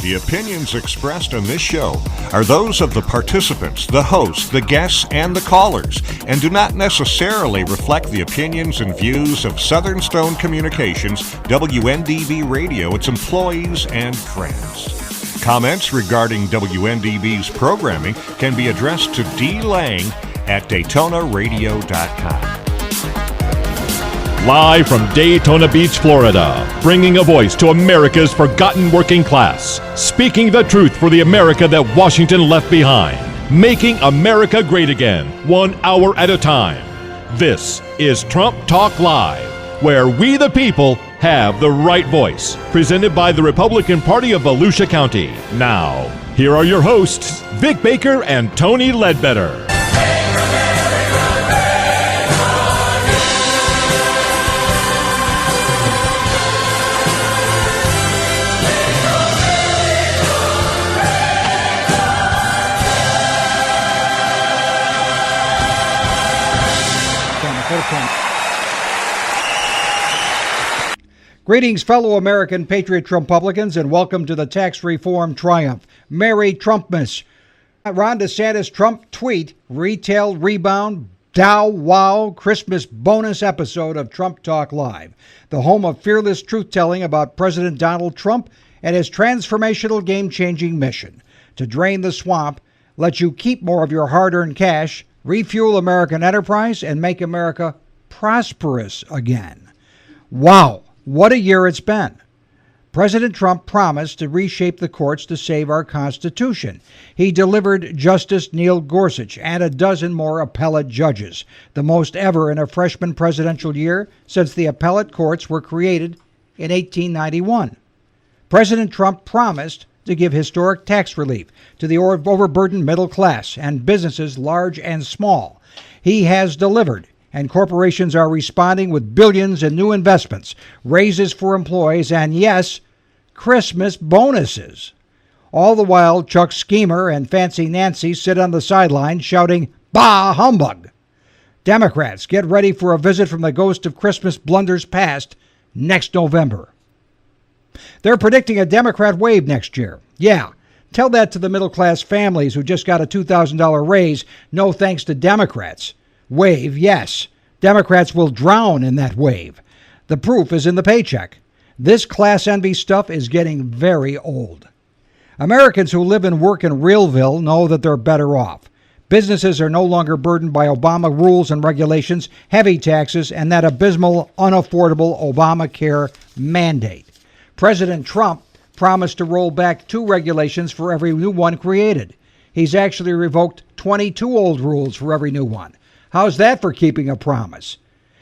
The opinions expressed on this show are those of the participants, the hosts, the guests, and the callers, and do not necessarily reflect the opinions and views of Southern Stone Communications, WNDB Radio, its employees, and friends. Comments regarding WNDB's programming can be addressed to D. Lang at DaytonaRadio.com. Live from Daytona Beach, Florida, bringing a voice to America's forgotten working class, speaking the truth for the America that Washington left behind, making America great again, 1 hour at a time. This is Trump Talk Live, where we the people have the right voice, presented by the Republican Party of Volusia County. Now, here are your hosts, Vic Baker and Tony Ledbetter. Greetings, fellow American Patriot Trumppublicans, and welcome to the tax reform triumph. Merry Trumpmas. Ron DeSantis Trump tweet, retail rebound, Dow wow, Christmas bonus episode of Trump Talk Live, the home of fearless truth-telling about President Donald Trump and his transformational game-changing mission to drain the swamp, let you keep more of your hard-earned cash, refuel American enterprise, and make America prosperous again. Wow. What a year it's been. President Trump promised to reshape the courts to save our Constitution. He delivered Justice Neil Gorsuch and a dozen more appellate judges, the most ever in a freshman presidential year since the appellate courts were created in 1891. President Trump promised to give historic tax relief to the overburdened middle class and businesses large and small. He has delivered, and corporations are responding with billions in new investments, raises for employees, and yes, Christmas bonuses. All the while, Chuck Schemer and Fancy Nancy sit on the sidelines shouting, "Bah, humbug!" Democrats, get ready for a visit from the ghost of Christmas blunders past next November. They're predicting a Democrat wave next year. Yeah, tell that to the middle-class families who just got a $2,000 raise, no thanks to Democrats. Wave, yes. Democrats will drown in that wave. The proof is in the paycheck. This class envy stuff is getting very old. Americans who live and work in Realville know that they're better off. Businesses are no longer burdened by Obama rules and regulations, heavy taxes, and that abysmal, unaffordable Obamacare mandate. President Trump promised to roll back 2 regulations for every new one created. He's actually revoked 22 old rules for every new one. How's that for keeping a promise?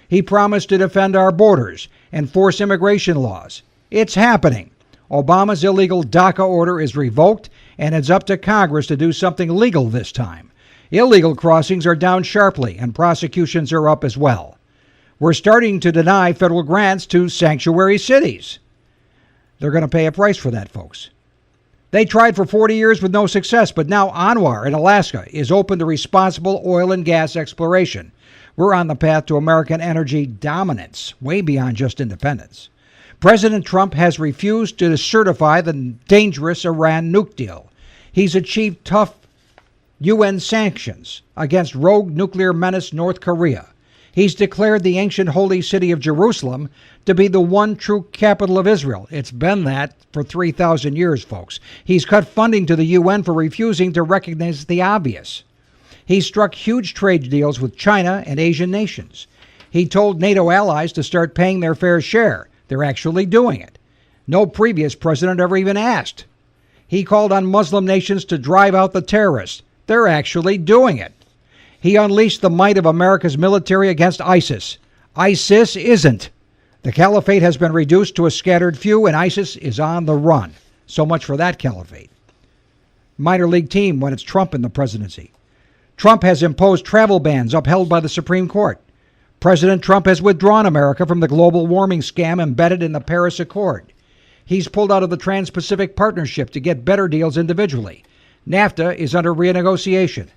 He promised to defend our borders, enforce immigration laws. It's happening. Obama's illegal DACA order is revoked, and it's up to Congress to do something legal this time. Illegal crossings are down sharply, and prosecutions are up as well. We're starting to deny federal grants to sanctuary cities. They're going to pay a price for that, folks. They tried for 40 years with no success, but now Anwar in Alaska is open to responsible oil and gas exploration. We're on the path to American energy dominance, way beyond just independence. President Trump has refused to certify the dangerous Iran nuke deal. He's achieved tough UN sanctions against rogue nuclear menace North Korea. He's declared the ancient holy city of Jerusalem to be the one true capital of Israel. It's been that for 3,000 years, folks. He's cut funding to the UN for refusing to recognize the obvious. He struck huge trade deals with China and Asian nations. He told NATO allies to start paying their fair share. They're actually doing it. No previous president ever even asked. He called on Muslim nations to drive out the terrorists. They're actually doing it. He unleashed the might of America's military against ISIS. ISIS isn't. The caliphate has been reduced to a scattered few, and ISIS is on the run. So much for that caliphate. Minor league team when it's Trump in the presidency. Trump has imposed travel bans upheld by the Supreme Court. President Trump has withdrawn America from the global warming scam embedded in the Paris Accord. He's pulled out of the Trans-Pacific Partnership to get better deals individually. NAFTA is under renegotiation.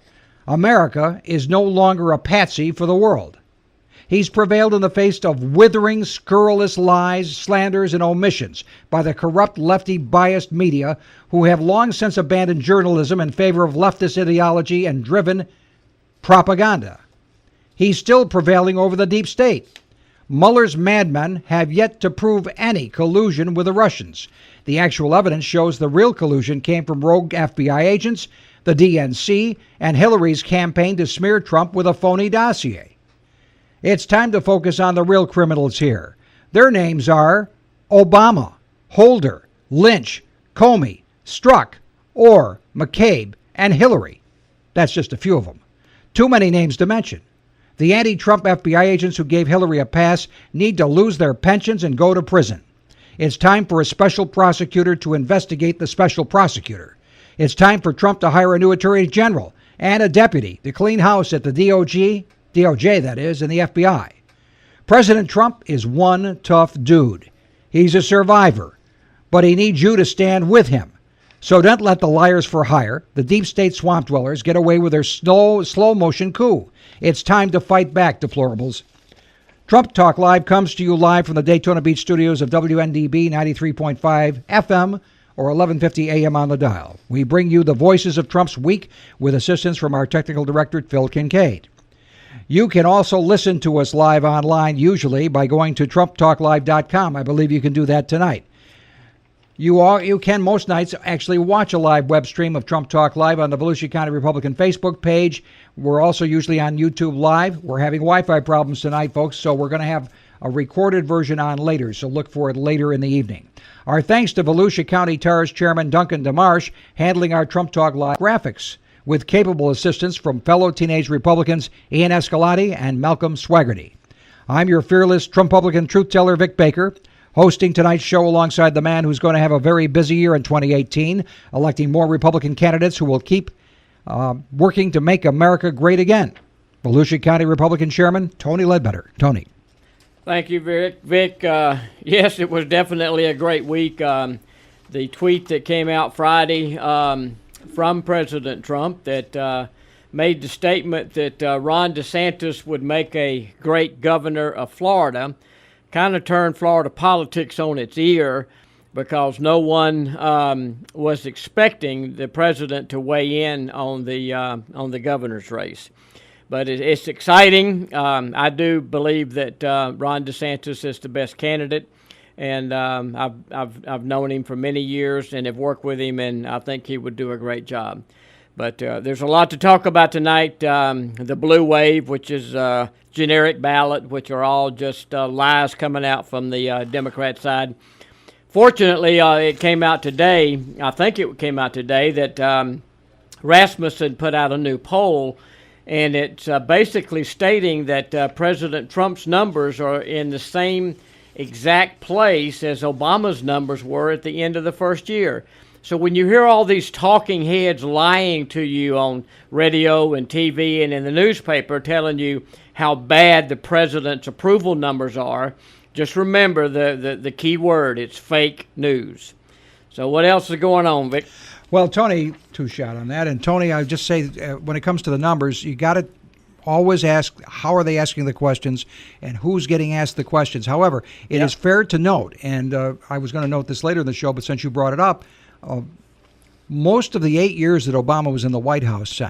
America is no longer a patsy for the world. He's prevailed in the face of withering, scurrilous lies, slanders, and omissions by the corrupt, lefty-biased media who have long since abandoned journalism in favor of leftist ideology and driven propaganda. He's still prevailing over the deep state. Mueller's madmen have yet to prove any collusion with the Russians. The actual evidence shows the real collusion came from rogue FBI agents, the DNC, and Hillary's campaign to smear Trump with a phony dossier. It's time to focus on the real criminals here. Their names are Obama, Holder, Lynch, Comey, Strzok, Orr, McCabe, and Hillary. That's just a few of them. Too many names to mention. The anti-Trump FBI agents who gave Hillary a pass need to lose their pensions and go to prison. It's time for a special prosecutor to investigate the special prosecutor. It's time for Trump to hire a new attorney general and a deputy to clean house at the DOJ that is, and the FBI. President Trump is one tough dude. He's a survivor, but he needs you to stand with him. So don't let the liars for hire, the deep state swamp dwellers, get away with their slow motion coup. It's time to fight back, deplorables. Trump Talk Live comes to you live from the Daytona Beach studios of WNDB 93.5 FM or 1150 AM on the dial. We bring you the voices of Trump's week with assistance from our technical director, Phil Kincaid. You can also listen to us live online, usually by going to TrumpTalkLive.com. I believe you can do that tonight. You can most nights actually watch a live web stream of Trump Talk Live on the Volusia County Republican Facebook page. We're also usually on YouTube Live. We're having Wi-Fi problems tonight, folks, so we're going to have a recorded version on later, so look for it later in the evening. Our thanks to Volusia County TARS Chairman Duncan DeMarsh handling our Trump Talk Live graphics with capable assistance from fellow teenage Republicans Ian Escalante and Malcolm Swaggerty. I'm your fearless Trumpublican truth teller, Vic Baker, hosting tonight's show alongside the man who's going to have a very busy year in 2018, electing more Republican candidates who will keep working to make America great again. Volusia County Republican Chairman Tony Ledbetter. Tony. Thank you, Vic. Yes, it was definitely a great week. The tweet that came out Friday from President Trump that made the statement that Ron DeSantis would make a great governor of Florida kind of turned Florida politics on its ear because no one was expecting the president to weigh in on the governor's race. But it's exciting. I do believe that Ron DeSantis is the best candidate, and I've known him for many years and have worked with him, and I think he would do a great job. But there's a lot to talk about tonight. The blue wave, which is generic ballot, which are all just lies coming out from the Democrat side. Fortunately, it came out today, I think it came out today, that Rasmussen put out a new poll, and it's basically stating that President Trump's numbers are in the same exact place as Obama's numbers were at the end of the first year. So when you hear all these talking heads lying to you on radio and TV and in the newspaper telling you how bad the president's approval numbers are, just remember the key word, it's fake news. So what else is going on, Vic? Well, Tony, two-shot on that. And Tony, I just say when it comes to the numbers, you got to always ask, how are they asking the questions and who's getting asked the questions? However, it is fair to note, and I was going to note this later in the show, but since you brought it up, most of the 8 years that Obama was in the White House,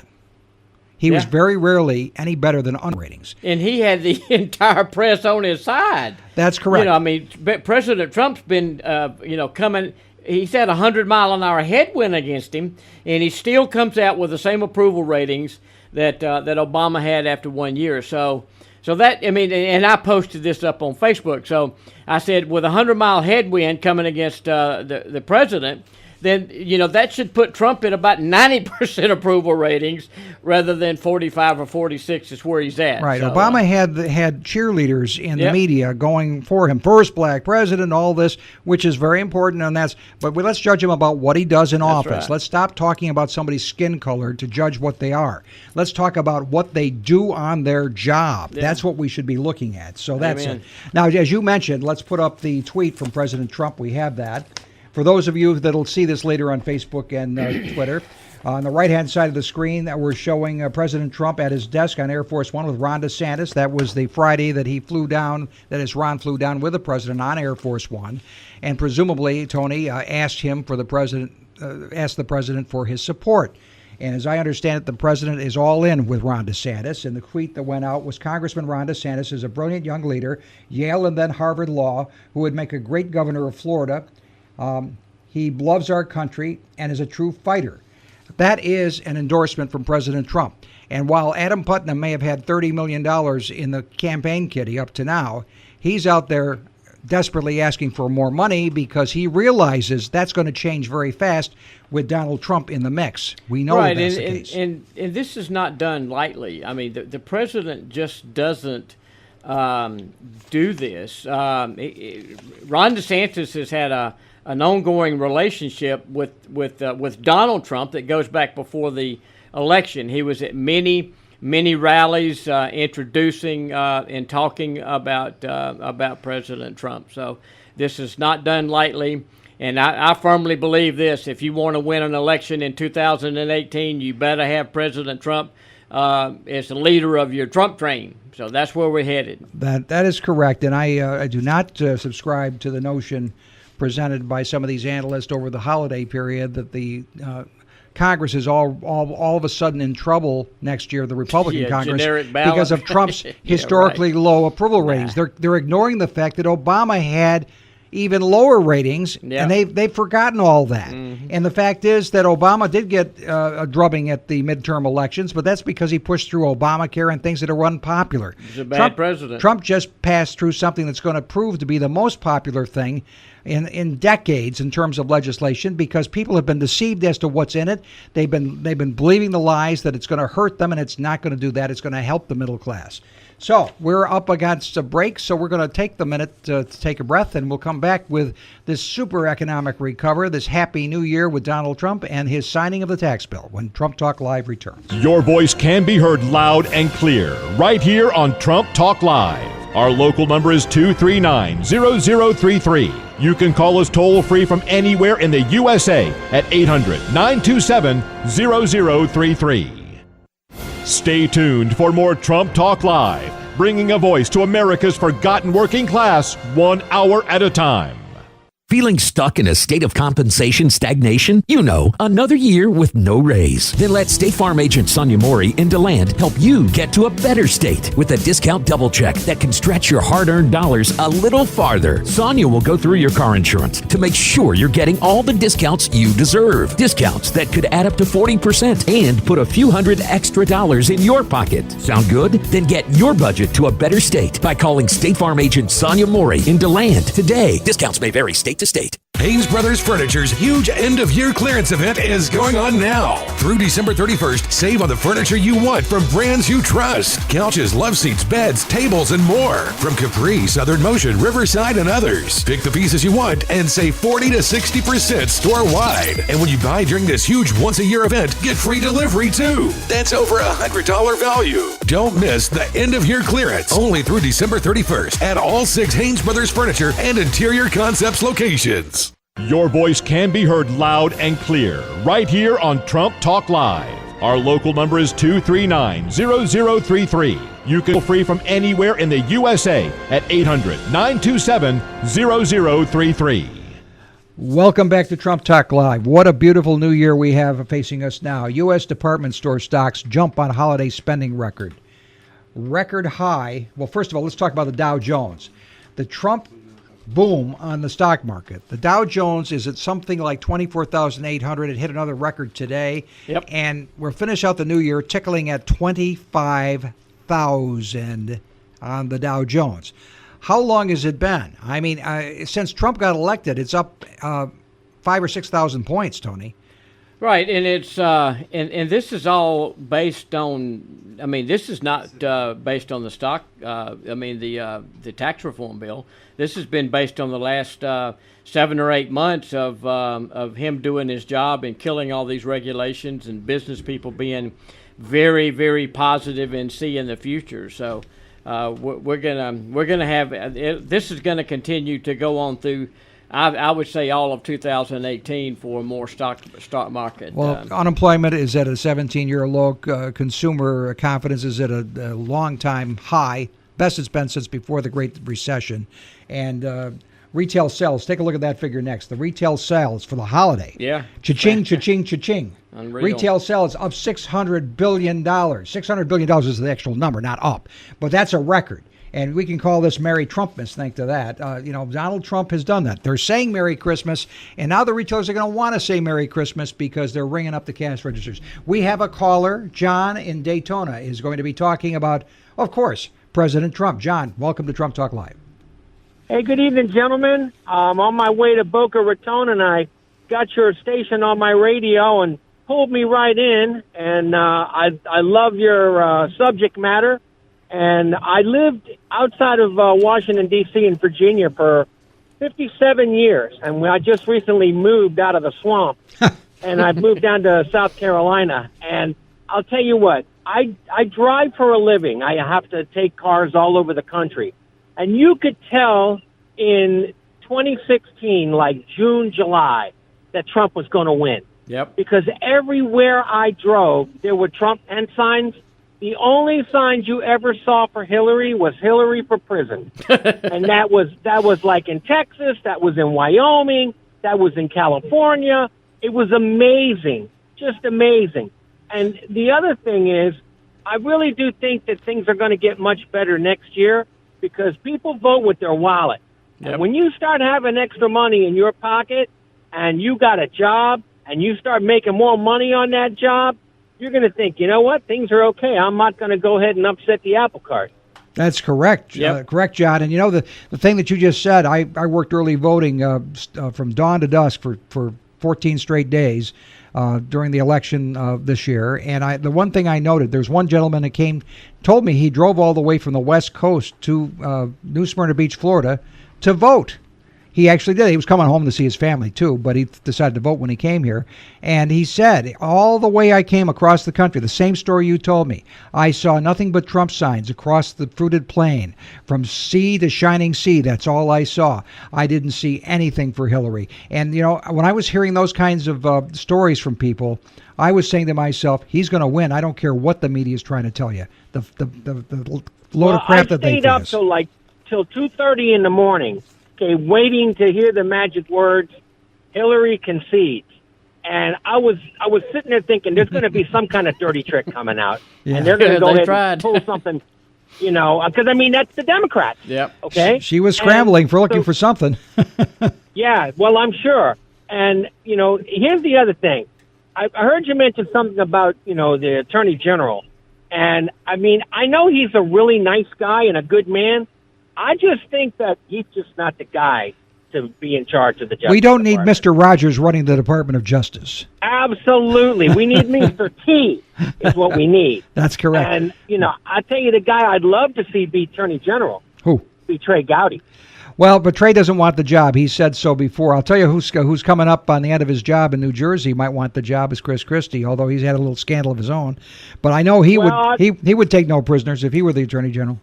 he was very rarely any better than ratings. And he had the entire press on his side. That's correct. You know, I mean, President Trump's been, coming. He's had 100-mile-an-hour headwind against him, and he still comes out with the same approval ratings that Obama had after 1 year. So that, I mean, and I posted this up on Facebook. So I said, with a 100-mile headwind coming against the president, then, that should put Trump at about 90% approval ratings rather than 45 or 46 is where he's at. Right. So, Obama had cheerleaders in the media going for him. First black president, all this, which is very important. But let's judge him about what he does in office. Right. Let's stop talking about somebody's skin color to judge what they are. Let's talk about what they do on their job. Yeah. That's what we should be looking at. So that's it. Now, as you mentioned, let's put up the tweet from President Trump. We have that. For those of you that'll see this later on Facebook and Twitter, On the right-hand side of the screen, that we're showing President Trump at his desk on Air Force One with Ron DeSantis. That was the Friday that he flew down, that is, Ron flew down with the president on Air Force One, and presumably Tony asked the president for his support. And as I understand it, the president is all in with Ron DeSantis. And the tweet that went out was, Congressman Ron DeSantis is a brilliant young leader, Yale and then Harvard Law, who would make a great governor of Florida. He loves our country and is a true fighter. That is an endorsement from President Trump. And while Adam Putnam may have had $30 million in the campaign kitty up to now, he's out there desperately asking for more money because he realizes that's going to change very fast with Donald Trump in the mix. We know right, that's the case. And this is not done lightly. I mean, the president just doesn't do this. Ron DeSantis has had an ongoing relationship with Donald Trump that goes back before the election. He was at many rallies introducing and talking about President Trump. So this is not done lightly. And I firmly believe this: if you want to win an election in 2018, you better have President Trump as the leader of your Trump train. So that's where we're headed. That is correct. And I do not subscribe to the notion presented by some of these analysts over the holiday period that the Congress is all of a sudden in trouble next year, the Republican Congress, because of Trump's historically low approval ratings. They're ignoring the fact that Obama had even lower ratings, and they've forgotten all that. And the fact is that Obama did get a drubbing at the midterm elections, but that's because he pushed through Obamacare and things that are unpopular. He's a bad president. Trump just passed through something that's going to prove to be the most popular thing in decades in terms of legislation, because people have been deceived as to what's in it. They've been believing the lies that it's going to hurt them, and it's not going to do that. It's going to help the middle class. So we're up against a break, so we're going to take the minute to take a breath, and we'll come back with this super economic recovery, this happy new year with Donald Trump and his signing of the tax bill when Trump Talk Live returns. Your voice can be heard loud and clear right here on Trump Talk Live. Our local number is 239-0033. You can call us toll-free from anywhere in the USA at 800-927-0033. Stay tuned for more Trump Talk Live, bringing a voice to America's forgotten working class 1 hour at a time. Feeling stuck in a state of compensation stagnation? You know, another year with no raise. Then let State Farm agent Sonia Mori in DeLand help you get to a better state with a discount double check that can stretch your hard-earned dollars a little farther. Sonia will go through your car insurance to make sure you're getting all the discounts you deserve. Discounts that could add up to 40% and put a few $100 extra in your pocket. Sound good? Then get your budget to a better state by calling State Farm agent Sonia Mori in DeLand today. Discounts may vary state to state. Haynes Brothers Furniture's huge end-of-year clearance event is going on now. Through December 31st, save on the furniture you want from brands you trust. Couches, love seats, beds, tables, and more. From Capri, Southern Motion, Riverside, and others. Pick the pieces you want and save 40 to 60% store-wide. And when you buy during this huge once-a-year event, get free delivery, too. That's over $100 value. Don't miss the end-of-year clearance. Only through December 31st at all 6 Haynes Brothers Furniture and Interior Concepts locations. Your voice can be heard loud and clear right here on Trump Talk Live. Our local number is 239-0033. You can call free from anywhere in the USA at 800-927-0033. Welcome back to Trump Talk Live. What a beautiful new year we have facing us now. U.S. department store stocks jump on holiday spending record. Record high. Well, first of all, let's talk about the Dow Jones. The Trump boom on the stock market. The Dow Jones is at something like 24,800. It hit another record today. Yep. And we'll finish out the new year tickling at 25,000 on the Dow Jones. How long has it been? I mean, since Trump got elected, it's up 5,000 or 6,000 points, Tony. Right, and it's and this is all based on. I mean, this is not based on the stock. The tax reform bill. This has been based on the last 7 or 8 months of him doing his job and killing all these regulations and business people being very, very positive and seeing the future. So we're gonna have this is gonna continue to go on through I would say all of 2018 for a more stock market. Well, unemployment is at a 17-year low. Consumer confidence is at a long-time high, best it's been since before the Great Recession. And retail sales, take a look at that figure next. The retail sales for the holiday. Yeah. Cha-ching, cha-ching, cha-ching. Unreal. Retail sales up $600 billion. $600 billion is the actual number, not up. But that's a record. And we can call this Merry Trumpmas, thanks to that. Donald Trump has done that. They're saying Merry Christmas, and now the retailers are going to want to say Merry Christmas because they're ringing up the cash registers. We have a caller. John in Daytona is going to be talking about, of course, President Trump. John, welcome to Trump Talk Live. Hey, good evening, gentlemen. I'm on my way to Boca Raton, and I got your station on my radio and pulled me right in, and I love your subject matter. And I lived outside of Washington, D.C. in Virginia for 57 years. And I just recently moved out of the swamp. And I've moved down to South Carolina. And I'll tell you what, I drive for a living. I have to take cars all over the country. And you could tell in 2016, like June, July, that Trump was going to win. Yep. Because everywhere I drove, there were Trump signs. The only signs you ever saw for Hillary was Hillary for prison. And that was like in Texas, that was in Wyoming, that was in California. It was amazing, just amazing. And the other thing is, I really do think that things are going to get much better next year because people vote with their wallet. Yep. And when you start having extra money in your pocket and you got a job and you start making more money on that job, you're going to think, you know what, things are okay. I'm not going to go ahead and upset the apple cart. That's correct. Yep. Correct, John. And the thing that you just said, I worked early voting from dawn to dusk for 14 straight days during the election this year. And the one thing I noted, there's one gentleman that told me he drove all the way from the West Coast to New Smyrna Beach, Florida, to vote. He actually did. He was coming home to see his family, too, but he decided to vote when he came here. And he said, all the way I came across the country, the same story you told me, I saw nothing but Trump signs across the fruited plain. From sea to shining sea, that's all I saw. I didn't see anything for Hillary. And, when I was hearing those kinds of stories from people, I was saying to myself, he's going to win. I don't care what the media is trying to tell you. The load of crap that they feed us. I stayed up till 2:30 in the morning. Okay, waiting to hear the magic words, Hillary concedes. And I was sitting there thinking there's going to be some kind of dirty trick coming out. Yeah. And they're going to go ahead tried. and pull something, because, that's the Democrats. Yep. Okay? She was scrambling looking for something. Yeah, well, I'm sure. And, here's the other thing. I heard you mention something about, the Attorney General. And, I know he's a really nice guy and a good man. I just think that he's just not the guy to be in charge of the Justice We don't need Department. Mr. Rogers running the Department of Justice. Absolutely. We need Mr. T is what we need. That's correct. And, I tell you, the guy I'd love to see be Attorney General. Who? Be Trey Gowdy. Well, but Trey doesn't want the job. He said so before. I'll tell you who's coming up on the end of his job in New Jersey might want the job is Chris Christie, although he's had a little scandal of his own. But I know he would take no prisoners if he were the Attorney General.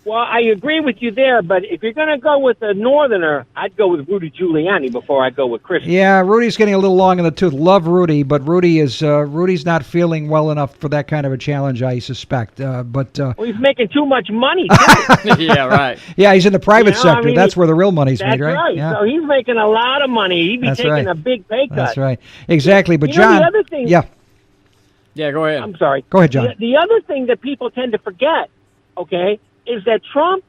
Well, I agree with you there, but if you're going to go with a Northerner, I'd go with Rudy Giuliani before I go with Christie. Yeah, Rudy's getting a little long in the tooth. Love Rudy, but Rudy's not feeling well enough for that kind of a challenge, I suspect. Well, he's making too much money, too. Yeah, right. Yeah, he's in the private sector. That's where the real money's made, right? That's right. Yeah. So he's making a lot of money. He'd be That's taking right. a big pay cut. That's right. Exactly. But The other thing, yeah. Yeah, go ahead. I'm sorry. Go ahead, John. The other thing that people tend to forget, okay, is that Trump,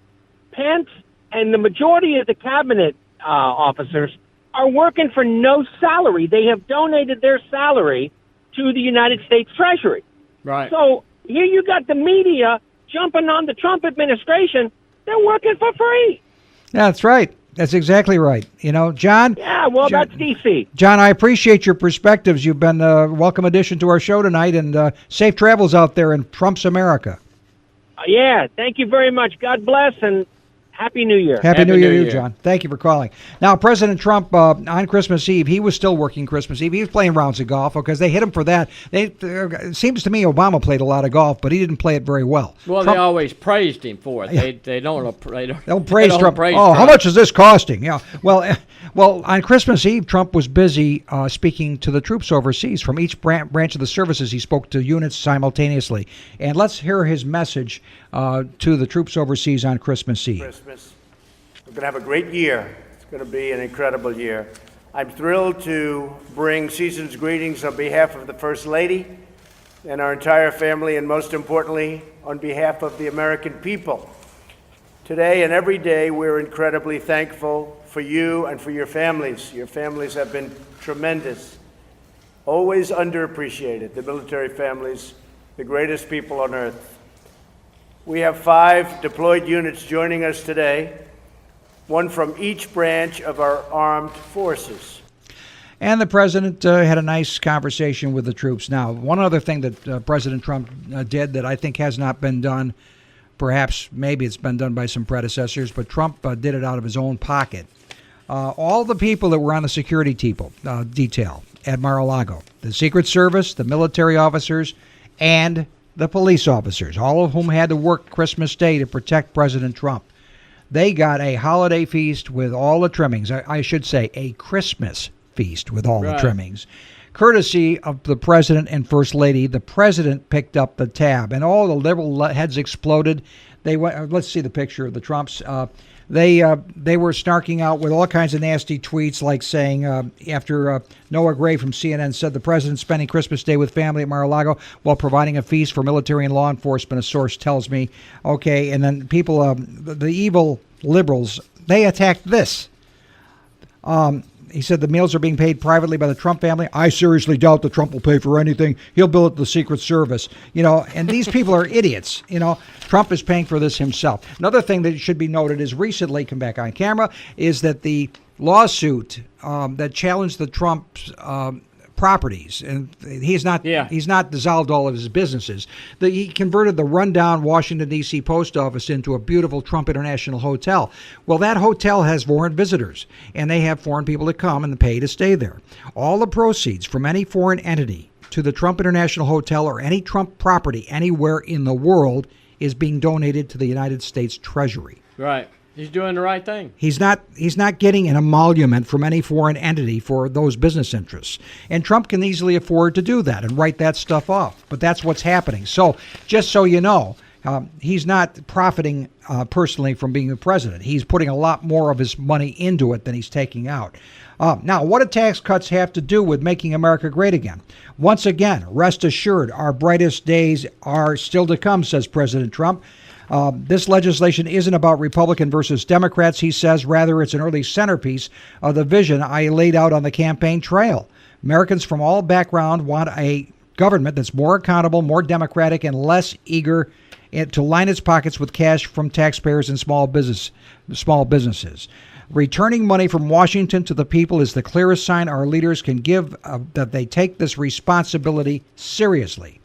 Pence, and the majority of the cabinet officers are working for no salary. They have donated their salary to the United States Treasury. Right. So here you got the media jumping on the Trump administration. They're working for free. That's right. That's exactly right. John? Yeah, well, John, that's D.C. John, I appreciate your perspectives. You've been a welcome addition to our show tonight, and safe travels out there in Trump's America. Yeah, thank you very much. God bless, and Happy New Year. Happy New Happy Year New to you, Year. John. Thank you for calling. Now, President Trump, on Christmas Eve, he was still working Christmas Eve. He was playing rounds of golf because they hit him for that. It seems to me Obama played a lot of golf, but he didn't play it very well. Well, Trump, they always praised him for it. Yeah. They don't praise Trump. How much is this costing? Yeah. Well, on Christmas Eve, Trump was busy speaking to the troops overseas. From each branch of the services, he spoke to units simultaneously. And let's hear his message to the troops overseas on Christmas Eve. We're going to have a great year. It's going to be an incredible year. I'm thrilled to bring season's greetings on behalf of the First Lady and our entire family, and most importantly, on behalf of the American people. Today and every day, we're incredibly thankful for you and for your families. Your families have been tremendous, always underappreciated. The military families, the greatest people on earth. We have 5 deployed units joining us today, one from each branch of our armed forces. And the president had a nice conversation with the troops. Now, one other thing that President Trump did that I think has not been done, perhaps maybe it's been done by some predecessors, but Trump did it out of his own pocket. All the people that were on the security detail at Mar-a-Lago, the Secret Service, the military officers, and the police officers, all of whom had to work Christmas Day to protect President Trump. They got a holiday feast with all the trimmings. I should say a Christmas feast with all the trimmings. Courtesy of the president and first lady, the president picked up the tab, and all the liberal heads exploded. They went. Let's see the picture of the Trumps. They were snarking out with all kinds of nasty tweets, like saying after Noah Gray from CNN said the president spending Christmas Day with family at Mar-a-Lago while providing a feast for military and law enforcement, a source tells me. Okay, and then people, the evil liberals, they attacked this. He said the meals are being paid privately by the Trump family. I seriously doubt that Trump will pay for anything. He'll bill it to the Secret Service. And these people are idiots. Trump is paying for this himself. Another thing that should be noted is recently, come back on camera, is that the lawsuit that challenged the Trump's properties, and he's not dissolved all of his businesses. He converted the rundown Washington, D.C. post office into a beautiful Trump International hotel. Well, that hotel has foreign visitors, and they have foreign people that come and pay to stay there. All the proceeds from any foreign entity to the Trump International Hotel or any Trump property anywhere in the world is being donated to the United States Treasury. Right. He's doing the right thing. He's not getting an emolument from any foreign entity for those business interests. And Trump can easily afford to do that and write that stuff off. But that's what's happening. So just so you know, he's not profiting personally from being the president. He's putting a lot more of his money into it than he's taking out. Now, what do tax cuts have to do with making America great again? Once again, rest assured, our brightest days are still to come, says President Trump. This legislation isn't about Republican versus Democrats, he says. Rather, it's an early centerpiece of the vision I laid out on the campaign trail. Americans from all backgrounds want a government that's more accountable, more democratic, and less eager to line its pockets with cash from taxpayers and small businesses. Returning money from Washington to the people is the clearest sign our leaders can give that they take this responsibility seriously.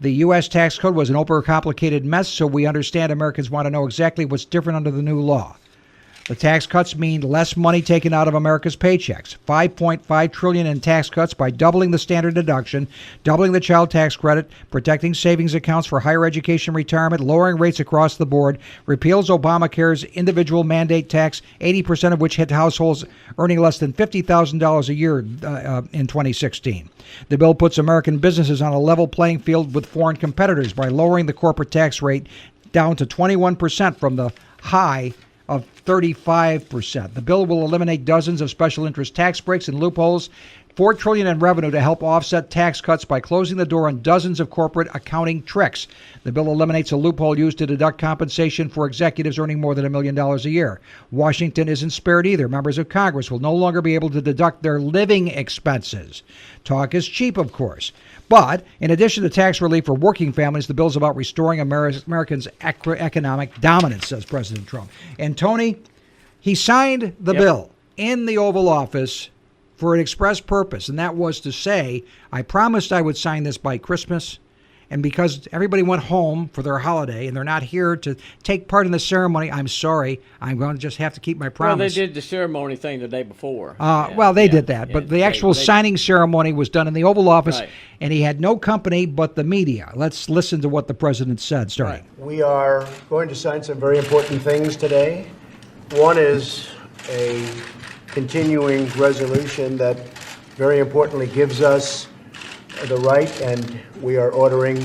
The U.S. tax code was an overcomplicated mess, so we understand Americans want to know exactly what's different under the new law. The tax cuts mean less money taken out of America's paychecks. $5.5 trillion in tax cuts by doubling the standard deduction, doubling the child tax credit, protecting savings accounts for higher education retirement, lowering rates across the board, repeals Obamacare's individual mandate tax, 80% of which hit households earning less than $50,000 a year in 2016. The bill puts American businesses on a level playing field with foreign competitors by lowering the corporate tax rate down to 21% from the high of 35%. The bill will eliminate dozens of special interest tax breaks and loopholes, $4 trillion in revenue to help offset tax cuts by closing the door on dozens of corporate accounting tricks. The bill eliminates a loophole used to deduct compensation for executives earning more than $1 million a year. Washington isn't spared either. Members of Congress will no longer be able to deduct their living expenses. Talk is cheap, of course. But in addition to tax relief for working families, the bill's about restoring Americans' economic dominance, says President Trump. And Tony, he signed the bill in the Oval Office for an express purpose, and that was to say, I promised I would sign this by Christmas, And because everybody went home for their holiday and they're not here to take part in the ceremony, I'm sorry. I'm going to just have to keep my promise. Well, they did the ceremony thing the day before. They did that. But the actual signing ceremony was done in the Oval Office, right. And he had no company but the media. Let's listen to what the president said starting. Right. We are going to sign some very important things today. One is a continuing resolution that very importantly gives us the right, and we are ordering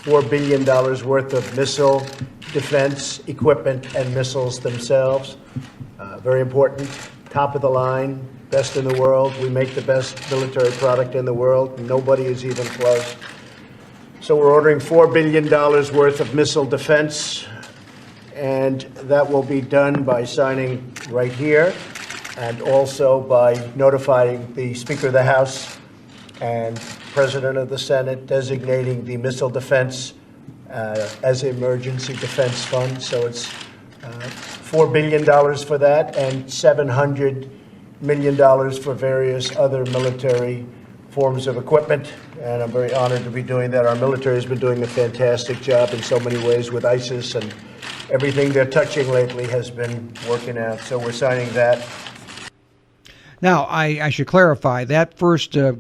$4 billion worth of missile defense equipment and missiles themselves. Very important, top of the line, best in the world. We make the best military product in the world. Nobody is even close. So we're ordering $4 billion worth of missile defense, and that will be done by signing right here and also by notifying the Speaker of the House and President of the Senate designating the missile defense as emergency defense fund. So it's $4 billion for that and $700 million for various other military forms of equipment. And I'm very honored to be doing that. Our military has been doing a fantastic job in so many ways with ISIS, and everything they're touching lately has been working out. So we're signing that. Now, I should clarify that first bit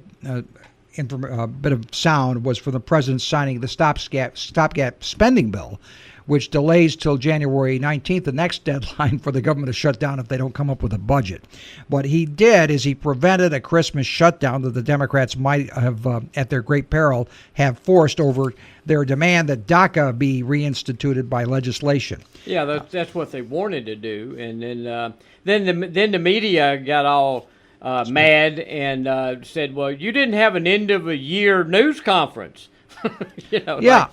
of sound was from the president signing the stopgap spending bill, which delays till January 19th, the next deadline for the government to shut down if they don't come up with a budget. What he did is he prevented a Christmas shutdown that the Democrats might have, at their great peril, have forced over their demand that DACA be reinstituted by legislation. Yeah, that's what they wanted to do, and then the media got all mad and said, "Well, you didn't have an end of a year news conference." Give me a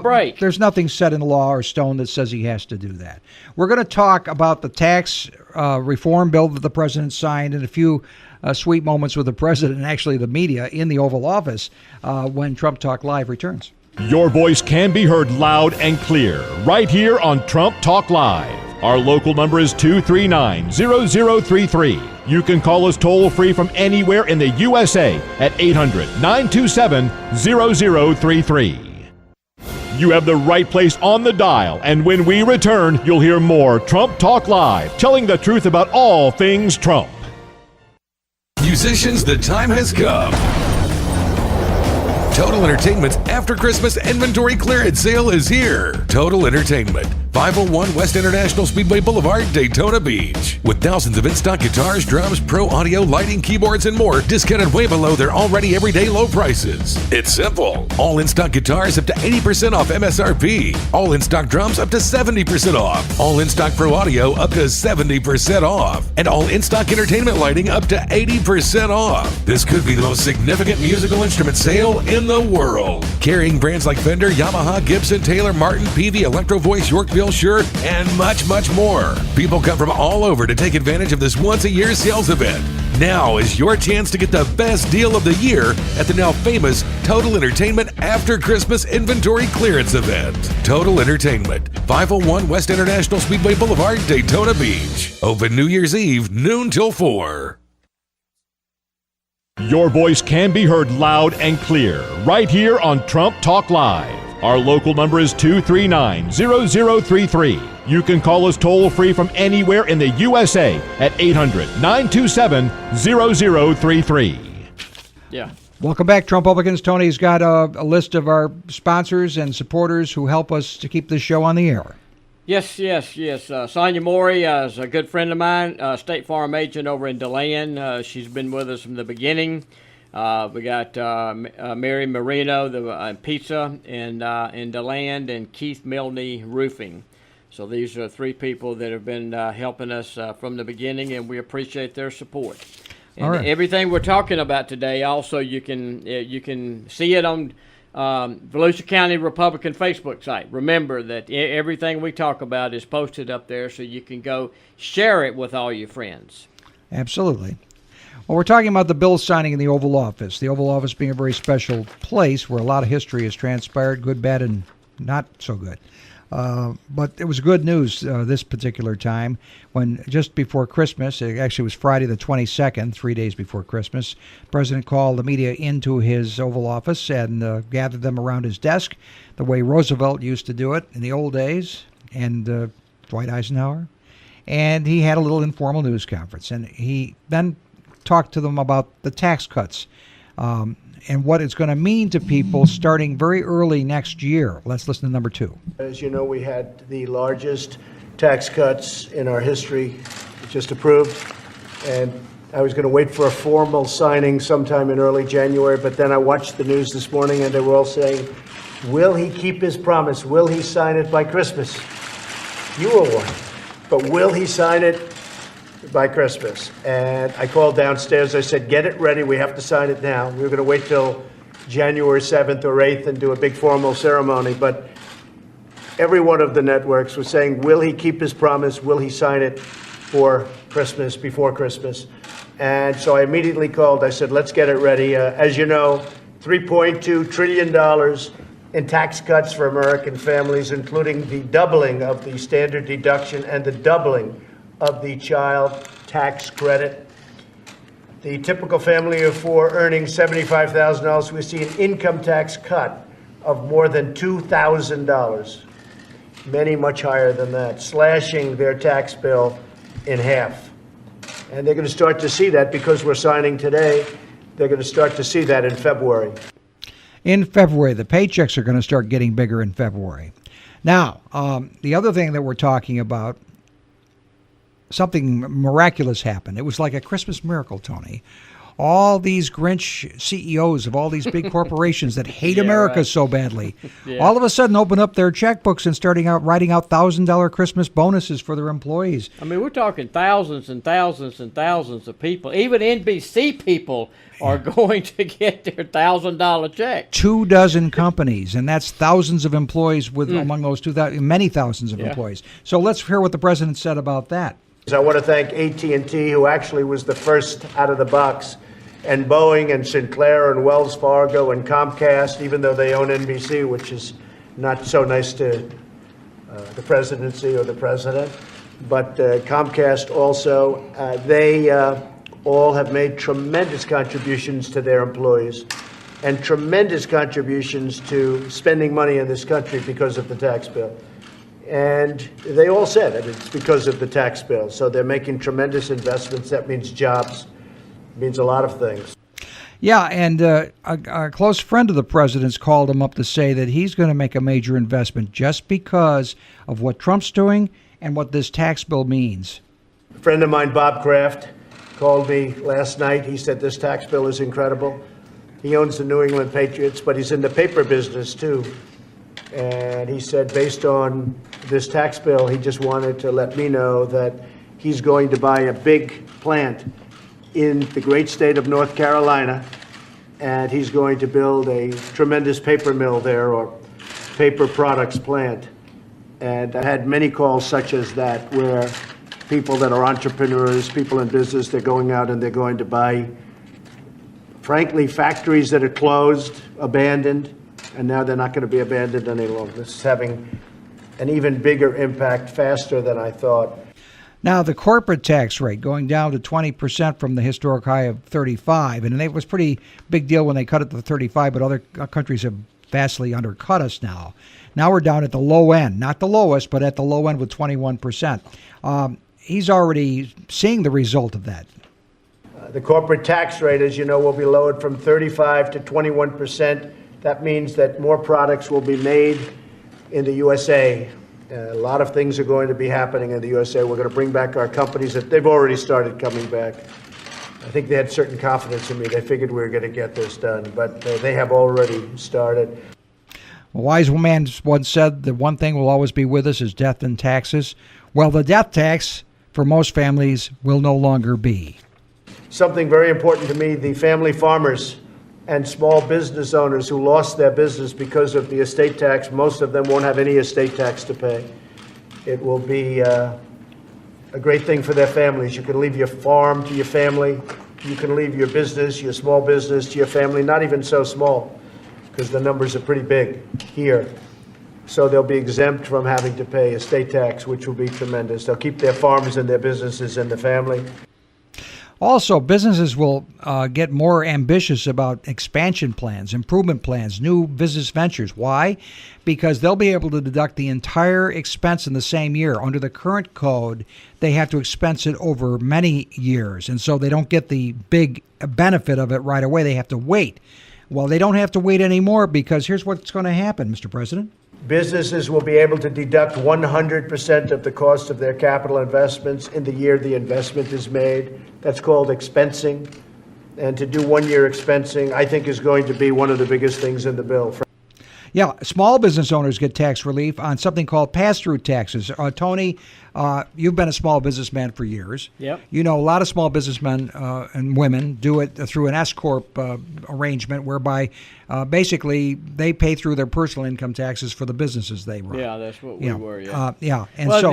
break. There's nothing set in law or stone that says he has to do that. We're going to talk about the tax reform bill that the president signed and a few sweet moments with the president and actually the media in the Oval Office when Trump Talk Live returns. Your voice can be heard loud and clear right here on Trump Talk Live. Our local number is 239-0033. You can call us toll-free from anywhere in the USA at 800-927-0033. You have the right place on the dial, and when we return, you'll hear more Trump Talk Live, telling the truth about all things Trump. Musicians, the time has come. Total Entertainment's After Christmas Inventory Clearance Sale is here. Total Entertainment, 501 West International Speedway Boulevard, Daytona Beach. With thousands of in-stock guitars, drums, pro audio, lighting, keyboards, and more, discounted way below their already everyday low prices. It's simple. All in-stock guitars up to 80% off MSRP. All in-stock drums up to 70% off. All in-stock pro audio up to 70% off. And all in-stock entertainment lighting up to 80% off. This could be the most significant musical instrument sale in the world. Carrying brands like Fender, Yamaha, Gibson, Taylor, Martin, Peavey, Electro Voice, Yorkville, Shure, and much, much more. People come from all over to take advantage of this once-a-year sales event. Now is your chance to get the best deal of the year at the now famous Total Entertainment After Christmas Inventory Clearance Event. Total Entertainment, 501 West International Speedway Boulevard, Daytona Beach. Open New Year's Eve, noon till 4. Your voice can be heard loud and clear right here on Trump Talk Live. Our local number is 239-0033. You can call us toll-free from anywhere in the USA at 800-927-0033. Yeah. Welcome back, Trumpublians. Tony's got a list of our sponsors and supporters who help us to keep this show on the air. Yes. Sonia Mori is a good friend of mine, State Farm agent over in DeLand. She's been with us from the beginning. We got Mary Marino, the pizza in DeLand, and Keith Milne Roofing. So these are three people that have been helping us from the beginning, and we appreciate their support. And all right. Everything we're talking about today, also you can see it on Volusia County Republican Facebook site. Remember that everything we talk about is posted up there, so you can go share it with all your friends. Absolutely. Well, we're talking about the bill signing in the Oval Office. The Oval Office being a very special place where a lot of history has transpired, good, bad, and not so good. But it was good news this particular time when just before Christmas, it actually was Friday the 22nd, 3 days before Christmas, the president called the media into his Oval Office and gathered them around his desk the way Roosevelt used to do it in the old days, and Dwight Eisenhower. And he had a little informal news conference, and he then talked to them about the tax cuts and what it's going to mean to people starting very early next year. Let's listen to number 2. As you know, we had the largest tax cuts in our history just approved, and I was going to wait for a formal signing sometime in early January, but then I watched the news this morning and they were all saying, will he keep his promise? Will he sign it by Christmas? You were one. But will he sign it by Christmas? And I called downstairs. I said, get it ready. We have to sign it now. We were going to wait till January 7th or 8th and do a big formal ceremony. But every one of the networks was saying, will he keep his promise? Will he sign it for Christmas, before Christmas? And so I immediately called. I said, let's get it ready. As you know, $3.2 trillion in tax cuts for American families, including the doubling of the standard deduction and the doubling of the child tax credit. The typical family of 4 earning $75,000, we see an income tax cut of more than $2,000, many much higher than that, slashing their tax bill in half. And they're going to start to see that because we're signing today. They're going to start to see that in February. In February, the paychecks are going to start getting bigger in February. Now, the other thing that we're talking about, something miraculous happened. It was like a Christmas miracle, Tony. All these Grinch CEOs of all these big corporations that hate America so badly, all of a sudden open up their checkbooks and starting out writing out $1,000 Christmas bonuses for their employees. I mean, we're talking thousands and thousands and thousands of people. Even NBC people are going to get their $1,000 check. 24 companies, and that's thousands of employees with among those 2,000, many thousands of employees. So let's hear what the president said about that. I want to thank AT&T, who actually was the first out of the box, and Boeing and Sinclair and Wells Fargo and Comcast, even though they own NBC, which is not so nice to the presidency or the president. But Comcast also, they all have made tremendous contributions to their employees and tremendous contributions to spending money in this country because of the tax bill. And they all said that it's because of the tax bill. So they're making tremendous investments. That means jobs. It means a lot of things. Yeah, and a close friend of the president's called him up to say that he's going to make a major investment just because of what Trump's doing and what this tax bill means. A friend of mine, Bob Kraft, called me last night. He said this tax bill is incredible. He owns the New England Patriots, but he's in the paper business too. And he said, based on this tax bill, he just wanted to let me know that he's going to buy a big plant in the great state of North Carolina, and he's going to build a tremendous paper mill there, or paper products plant. And I had many calls such as that, where people that are entrepreneurs, people in business, they're going out and they're going to buy, frankly, factories that are closed, abandoned, and now they're not going to be abandoned any longer. This is having an even bigger impact, faster than I thought. Now, the corporate tax rate going down to 20% from the historic high of 35%, and it was a pretty big deal when they cut it to 35%, but other countries have vastly undercut us now. Now we're down at the low end, not the lowest, but at the low end with 21%. He's already seeing the result of that. The corporate tax rate, as you know, will be lowered from 35% to 21%. That means that more products will be made in the USA. A lot of things are going to be happening in the USA. We're going to bring back our companies that they've already started coming back. I think they had certain confidence in me. They figured we were going to get this done, but they have already started. A wise man once said that one thing will always be with us is death and taxes. Well, the death tax for most families will no longer be. Something very important to me, the family farmers and small business owners who lost their business because of the estate tax, most of them won't have any estate tax to pay. It will be a great thing for their families. You can leave your farm to your family. You can leave your business, your small business to your family, not even so small, because the numbers are pretty big here. So they'll be exempt from having to pay estate tax, which will be tremendous. They'll keep their farms and their businesses in the family. Also, businesses will get more ambitious about expansion plans, improvement plans, new business ventures. Why? Because they'll be able to deduct the entire expense in the same year. Under the current code, they have to expense it over many years, and so they don't get the big benefit of it right away. They have to wait. Well, they don't have to wait anymore, because here's what's going to happen, Mr. President. Businesses will be able to deduct 100% of the cost of their capital investments in the year the investment is made. That's called expensing. And to do 1 year expensing, I think, is going to be one of the biggest things in the bill. Yeah, small business owners get tax relief on something called pass-through taxes. Tony, you've been a small businessman for years. Yep. You know, a lot of small businessmen and women do it through an S-corp arrangement, whereby basically they pay through their personal income taxes for the businesses they run. Yeah, that's what we were. Yeah. Yeah, and well, so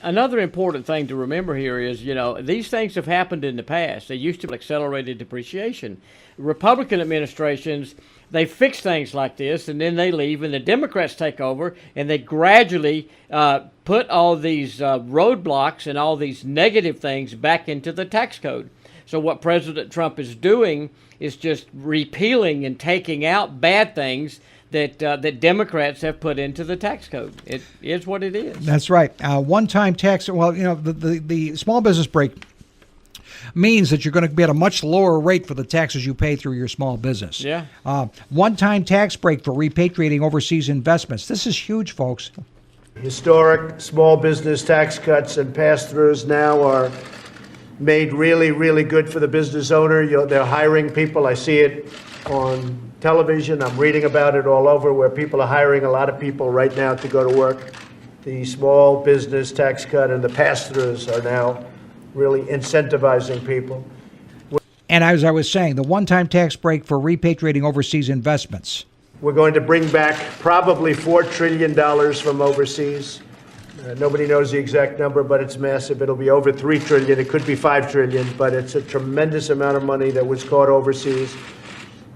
another important thing to remember here is, these things have happened in the past. They used to be accelerated depreciation. Republican administrations, they fix things like this, and then they leave, and the Democrats take over, and they gradually put all these roadblocks and all these negative things back into the tax code. So what President Trump is doing is just repealing and taking out bad things that Democrats have put into the tax code. It is what it is. That's right. One-time tax. Well, the small business break means that you're going to be at a much lower rate for the taxes you pay through your small business. Yeah. One-time tax break for repatriating overseas investments. This is huge, folks. Historic small business tax cuts and pass-throughs now are made really, really good for the business owner. They're hiring people. I see it on television. I'm reading about it all over, where people are hiring a lot of people right now to go to work. The small business tax cut and the pass-throughs are now really incentivizing people. And as I was saying, the one-time tax break for repatriating overseas investments. We're going to bring back probably $4 trillion from overseas. Nobody knows the exact number, but it's massive. It'll be over $3 trillion. It could be $5 trillion, but it's a tremendous amount of money that was caught overseas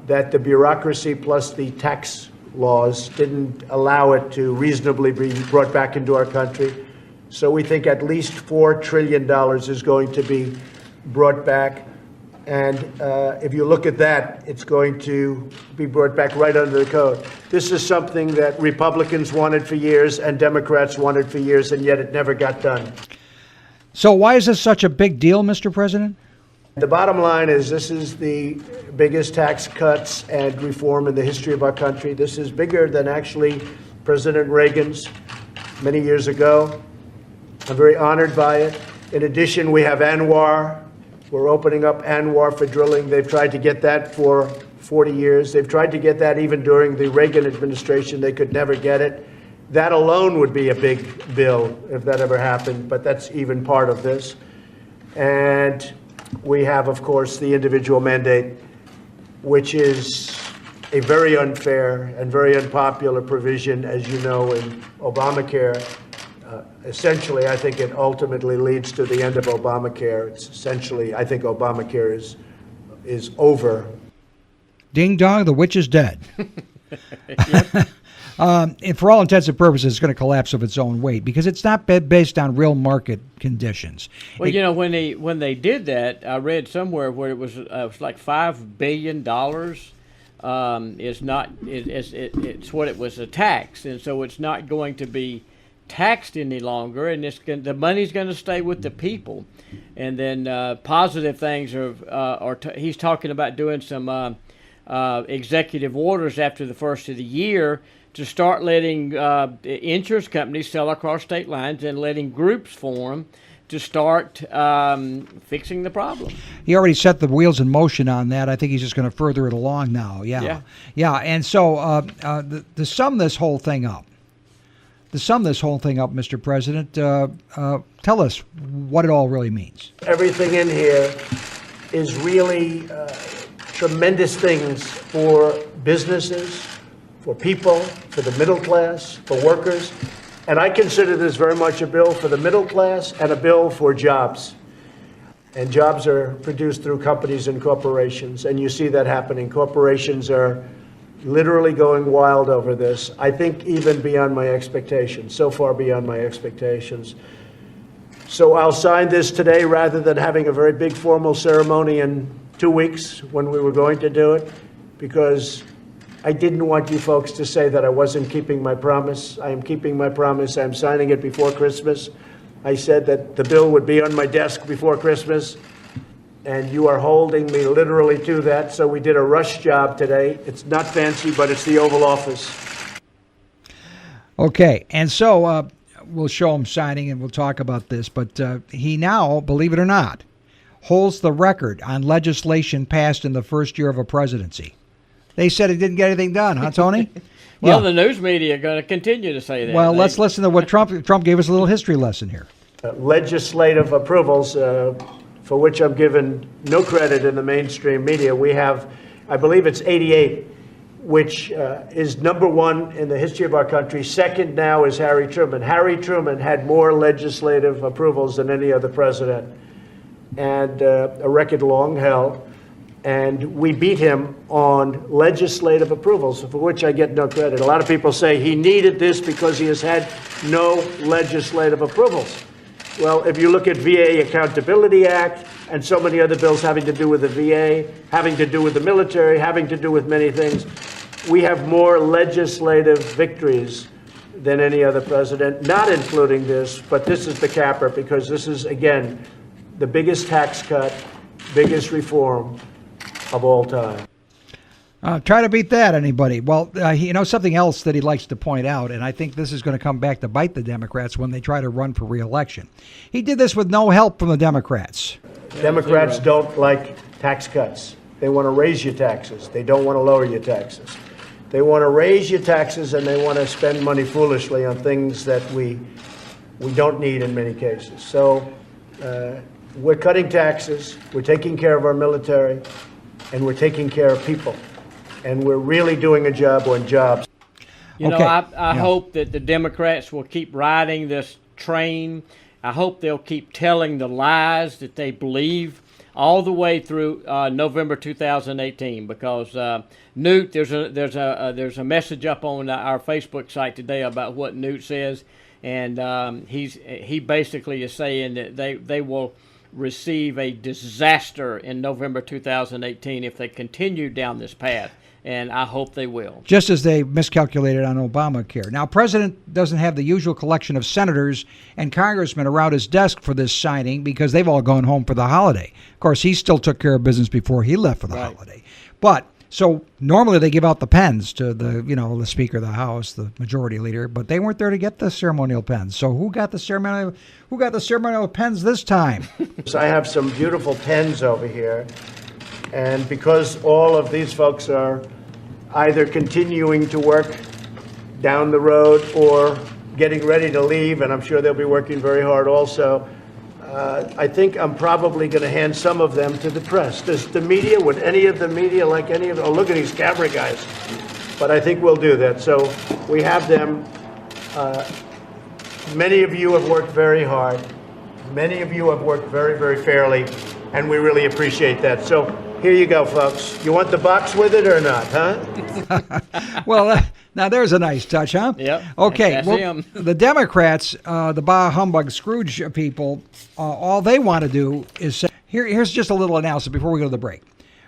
that the bureaucracy plus the tax laws didn't allow it to reasonably be brought back into our country. So we think at least $4 trillion is going to be brought back. And if you look at that, it's going to be brought back right under the code. This is something that Republicans wanted for years and Democrats wanted for years, and yet it never got done. So why is this such a big deal, Mr. President? The bottom line is this is the biggest tax cuts and reform in the history of our country. This is bigger than actually President Reagan's many years ago. I'm very honored by it. In addition, we have ANWR. We're opening up ANWR for drilling. They've tried to get that for 40 years. They've tried to get that even during the Reagan administration. They could never get it. That alone would be a big bill if that ever happened, but that's even part of this. And we have, of course, the individual mandate, which is a very unfair and very unpopular provision, as you know, in Obamacare. Essentially, I think it ultimately leads to the end of Obamacare. It's essentially, I think Obamacare is over. Ding dong, the witch is dead. And for all intents and purposes, it's going to collapse of its own weight because it's not based on real market conditions. Well, when they did that, I read somewhere where it was like $5 billion. It's what it was a tax, and so it's not going to be taxed any longer, and the money's going to stay with the people. And then positive things he's talking about doing some executive orders after the first of the year to start letting insurance companies sell across state lines and letting groups form to start fixing the problem. He already set the wheels in motion on that. I think he's just going to further it along now. Yeah. And so to sum this whole thing up, Mr. President, tell us what it all really means. Everything in here is really tremendous things for businesses, for people, for the middle class, for workers. And I consider this very much a bill for the middle class and a bill for jobs. And jobs are produced through companies and corporations. And you see that happening. Corporations are literally going wild over this. I think even beyond my expectations, so far beyond my expectations. So I'll sign this today rather than having a very big formal ceremony in 2 weeks when we were going to do it, because I didn't want you folks to say that I wasn't keeping my promise. I am keeping my promise. I'm signing it before Christmas. I said that the bill would be on my desk before Christmas, and you are holding me literally to that. So we did a rush job today. It's not fancy, but it's the Oval Office. Okay, and so we'll show him signing and we'll talk about this, but he now, believe it or not, holds the record on legislation passed in the first year of a presidency. They said he didn't get anything done, huh, Tony? Well, the news media are going to continue to say that. Well, let's listen to what Trump gave us a little history lesson here. Legislative approvals, for which I'm given no credit in the mainstream media. We have, I believe it's 88, which is number one in the history of our country. Second now is Harry Truman. Harry Truman had more legislative approvals than any other president, and a record long held. And we beat him on legislative approvals, for which I get no credit. A lot of people say he needed this because he has had no legislative approvals. Well, if you look at VA Accountability Act and so many other bills having to do with the VA, having to do with the military, having to do with many things, we have more legislative victories than any other president, not including this, but this is the capper, because this is, again, the biggest tax cut, biggest reform of all time. Try to beat that, anybody. Well, something else that he likes to point out, and I think this is going to come back to bite the Democrats when they try to run for re-election. He did this with no help from the Democrats. Democrats don't like tax cuts. They want to raise your taxes. They don't want to lower your taxes. They want to raise your taxes, and they want to spend money foolishly on things that we don't need in many cases. So we're cutting taxes, we're taking care of our military, and we're taking care of people. And we're really doing a job on jobs. I hope that the Democrats will keep riding this train. I hope they'll keep telling the lies that they believe all the way through November 2018. Because Newt, there's a message up on our Facebook site today about what Newt says, and he basically is saying that they will receive a disaster in November 2018 if they continue down this path. And I hope they will. Just as they miscalculated on Obamacare. Now, President doesn't have the usual collection of senators and congressmen around his desk for this signing because they've all gone home for the holiday. Of course, he still took care of business before he left for the holiday. But so normally they give out the pens to the Speaker of the House, the Majority Leader, but they weren't there to get the ceremonial pens. So who got the ceremonial pens this time? I have some beautiful pens over here. And because all of these folks are either continuing to work down the road or getting ready to leave, and I'm sure they'll be working very hard also, I think I'm probably going to hand some of them to the press. Would any of the media like any of them? Oh, look at these camera guys. But I think we'll do that. So we have them. Many of you have worked very hard. Many of you have worked very, very fairly, and we really appreciate that. So here you go, folks. You want the box with it or not, huh? Well, now there's a nice touch, huh? Yep. Okay. Well, the Democrats, the bah humbug Scrooge people, all they want to do is say, here's just a little analysis before we go to the break.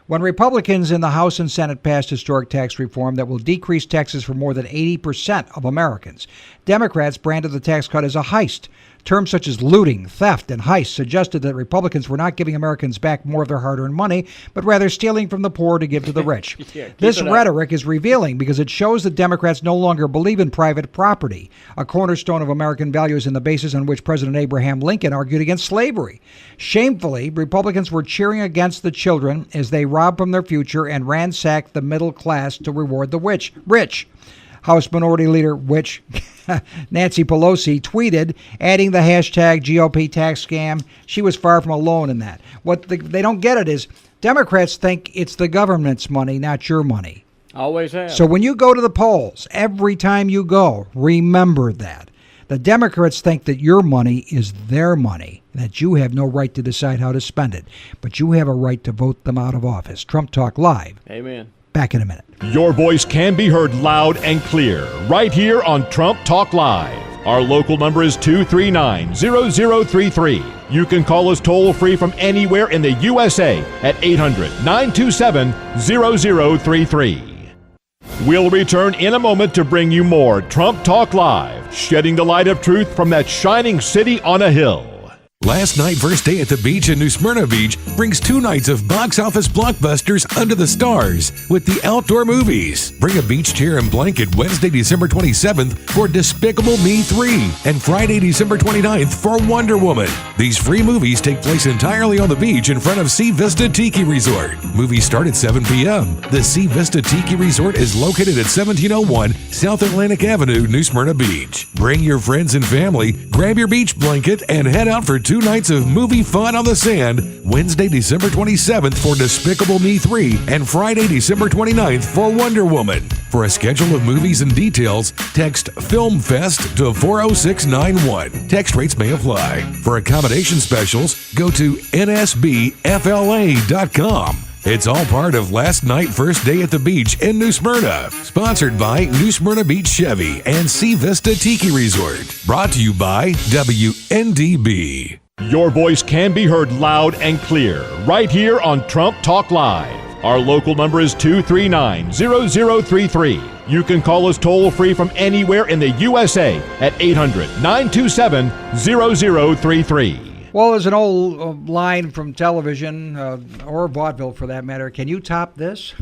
When Republicans in the House and Senate passed historic tax reform that will decrease taxes for more than 80% of Americans, Democrats branded the tax cut as a heist. Terms such as looting, theft, and heist suggested that Republicans were not giving Americans back more of their hard-earned money, but rather stealing from the poor to give to the rich. This rhetoric is revealing because it shows that Democrats no longer believe in private property, a cornerstone of American values and the basis on which President Abraham Lincoln argued against slavery. Shamefully, Republicans were cheering against the children as they robbed from their future and ransacked the middle class to reward the rich. House Minority Leader Nancy Pelosi tweeted, adding the hashtag GOP tax scam. She was far from alone in that. What they don't get it is Democrats think it's the government's money, not your money. Always have. So when you go to the polls, every time you go, remember that. The Democrats think that your money is their money, that you have no right to decide how to spend it, but you have a right to vote them out of office. Trump Talk Live. Amen. Back in a minute. Your voice can be heard loud and clear right here on Trump Talk Live. Our local number is 239-0033. You can call us toll-free from anywhere in the USA at 800-927-0033. We'll return in a moment to bring you more Trump Talk Live, shedding the light of truth from that shining city on a hill. Last night, first day at the beach in New Smyrna Beach brings 2 nights of box office blockbusters under the stars with the outdoor movies. Bring a beach chair and blanket Wednesday, December 27th for Despicable Me 3 and Friday, December 29th for Wonder Woman. These free movies take place entirely on the beach in front of Sea Vista Tiki Resort. Movies start at 7 p.m. The Sea Vista Tiki Resort is located at 1701 South Atlantic Avenue, New Smyrna Beach. Bring your friends and family, grab your beach blanket, and head out for 2 nights of movie fun on the sand, Wednesday, December 27th for Despicable Me 3 and Friday, December 29th for Wonder Woman. For a schedule of movies and details, text FilmFest to 40691. Text rates may apply. For accommodation specials, go to nsbfla.com. It's all part of Last Night First Day at the Beach in New Smyrna. Sponsored by New Smyrna Beach Chevy and Sea Vista Tiki Resort. Brought to you by WNDB. Your voice can be heard loud and clear right here on Trump Talk Live. Our local number is 239-0033. You can call us toll-free from anywhere in the USA at 800-927-0033. Well, there's an old line from television, or vaudeville for that matter. Can you top this?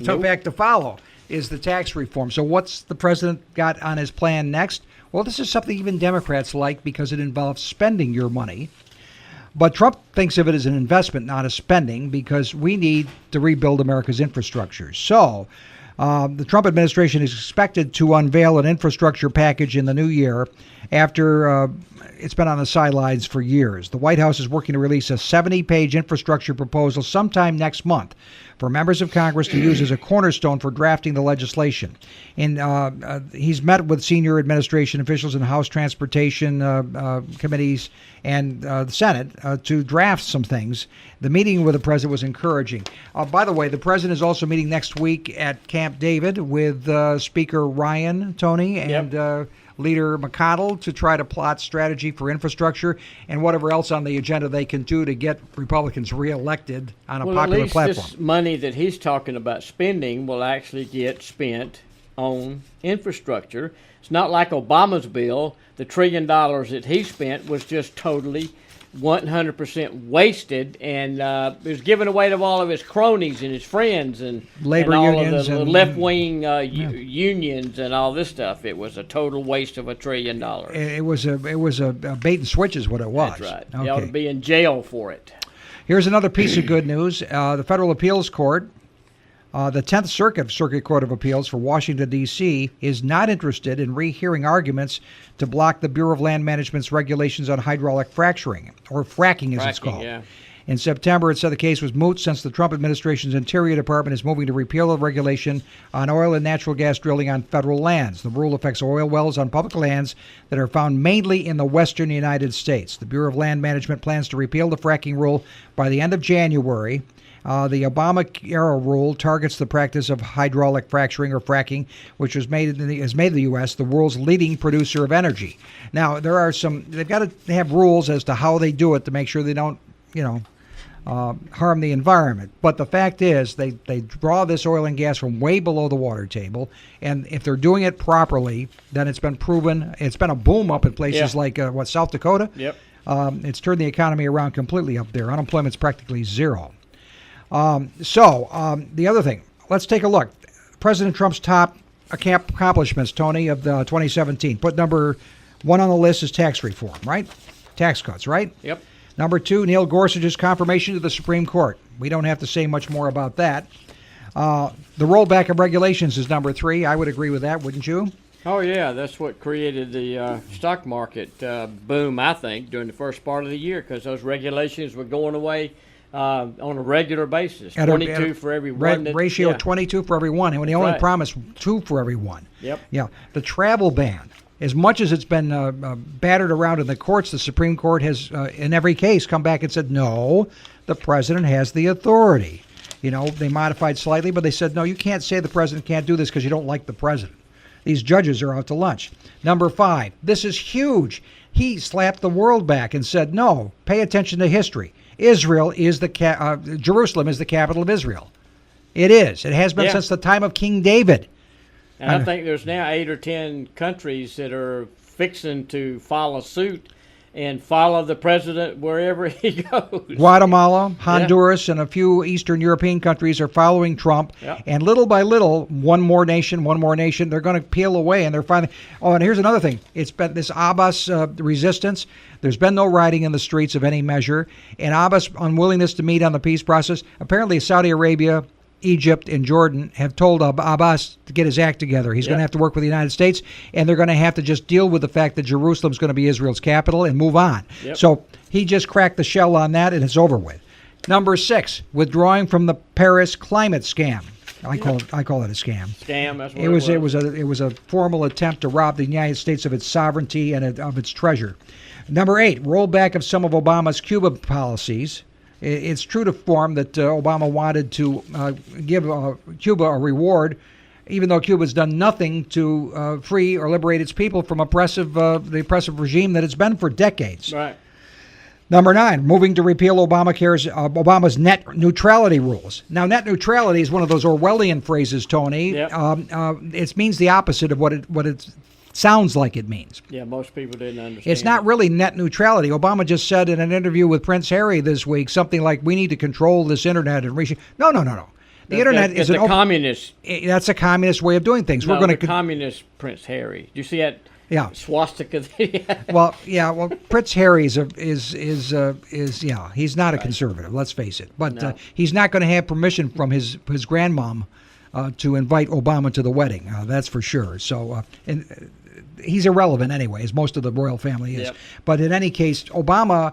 Tough act to follow is the tax reform. So what's the president got on his plan next? Well, this is something even Democrats like because it involves spending your money. But Trump thinks of it as an investment, not a spending, because we need to rebuild America's infrastructure. So the Trump administration is expected to unveil an infrastructure package in the new year after it's been on the sidelines for years. The White House is working to release a 70-page infrastructure proposal sometime next month for members of Congress to use as a cornerstone for drafting the legislation. And he's met with senior administration officials in House Transportation committees and the Senate to draft some things. The meeting with the president was encouraging. By the way, the president is also meeting next week at Camp David with Speaker Ryan, Tony, and Leader McConnell to try to plot strategy for infrastructure and whatever else on the agenda they can do to get Republicans reelected on a popular platform. This money that he's talking about spending will actually get spent on infrastructure. It's not like Obama's bill. The $1 trillion that he spent was just totally 100% wasted, and it was given away to all of his cronies and his friends and labor and all unions of the left-wing unions and all this stuff. It was a total waste of $1 trillion. It was a bait and switch is what it was. That's right. Okay. You ought to be in jail for it. Here's another piece of good news. The Federal Appeals Court, the 10th Circuit Court of Appeals for Washington, D.C., is not interested in rehearing arguments to block the Bureau of Land Management's regulations on hydraulic fracturing, or fracking as it's called. Yeah. In September, it said the case was moot since the Trump administration's Interior Department is moving to repeal the regulation on oil and natural gas drilling on federal lands. The rule affects oil wells on public lands that are found mainly in the western United States. The Bureau of Land Management plans to repeal the fracking rule by the end of January. The Obama-era rule targets the practice of hydraulic fracturing or fracking, which has made the U.S. the world's leading producer of energy. Now, they've got to have rules as to how they do it to make sure they don't, harm the environment. But the fact is, they draw this oil and gas from way below the water table, and if they're doing it properly, then it's been proven. It's been a boom up in places like South Dakota. Yep. It's turned the economy around completely up there. Unemployment's practically zero. The other thing, let's take a look. President Trump's top accomplishments, Tony, of 2017. Put number 1 on the list is tax reform, right? Tax cuts, right? Yep. Number 2, Neil Gorsuch's confirmation to the Supreme Court. We don't have to say much more about that. The rollback of regulations is number 3. I would agree with that, wouldn't you? Oh, yeah. That's what created the stock market boom, I think, during the first part of the year, because those regulations were going away on a regular basis. 22 for every one. Ratio 22 for every one. And he only promised 2 for every one. Yep. Yeah. The travel ban. As much as it's been battered around in the courts, the Supreme Court has, in every case, come back and said, no, the president has the authority. They modified slightly, but they said, no, you can't say the president can't do this because you don't like the president. These judges are out to lunch. Number 5, this is huge. He slapped the world back and said, no, pay attention to history. Jerusalem is the capital of Israel. It is. It has been since the time of King David. And I think there's now 8 or 10 countries that are fixing to follow suit and follow the president wherever he goes. Guatemala, Honduras, and a few Eastern European countries are following Trump. Yep. And little by little, one more nation, they're going to peel away. And they're finally. Oh, and here's another thing. It's been this Abbas resistance. There's been no rioting in the streets of any measure. And Abbas' unwillingness to meet on the peace process. Apparently, Saudi Arabia, Egypt, and Jordan have told Abbas to get his act together. He's going to have to work with the United States, and they're going to have to just deal with the fact that Jerusalem's going to be Israel's capital and move on. Yep. So he just cracked the shell on that, and it's over with. Number 6, withdrawing from the Paris climate scam. I call it a scam. Scam. That's what it was a formal attempt to rob the United States of its sovereignty and of its treasure. Number 8, rollback of some of Obama's Cuba policies. It's true to form that Obama wanted to give Cuba a reward, even though Cuba's done nothing to free or liberate its people from the oppressive regime that it's been for decades. Right. Number 9, moving to repeal Obama's net neutrality rules. Now, net neutrality is one of those Orwellian phrases, Tony. Yep. It means the opposite of what it sounds like it means. Yeah, most people didn't understand. It's not really net neutrality. Obama just said in an interview with Prince Harry this week something like, we need to control this internet and No. The internet is a communist. That's a communist way of doing things. We're going to communist Prince Harry. Do you see that? Yeah. Swastika. Well, Prince Harry is he's not a conservative. Let's face it. But he's not going to have permission from his grandmom to invite Obama to the wedding. That's for sure. So, he's irrelevant anyway, as most of the royal family is. Yep. But in any case, Obama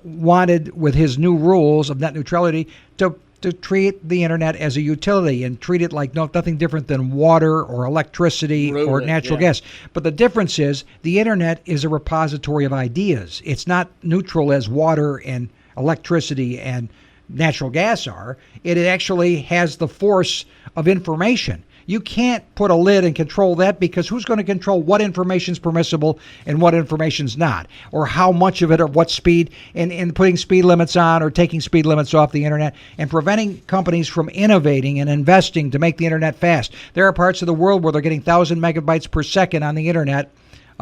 wanted, with his new rules of net neutrality, to treat the internet as a utility and treat it like nothing different than water or electricity or natural gas. But the difference is the internet is a repository of ideas. It's not neutral as water and electricity and natural gas are. It actually has the force of information. You can't put a lid and control that, because who's going to control what information's permissible and what information's not, or how much of it, or what speed, and putting speed limits on or taking speed limits off the internet, and preventing companies from innovating and investing to make the internet fast. There are parts of the world where they're getting 1,000 megabytes per second on the internet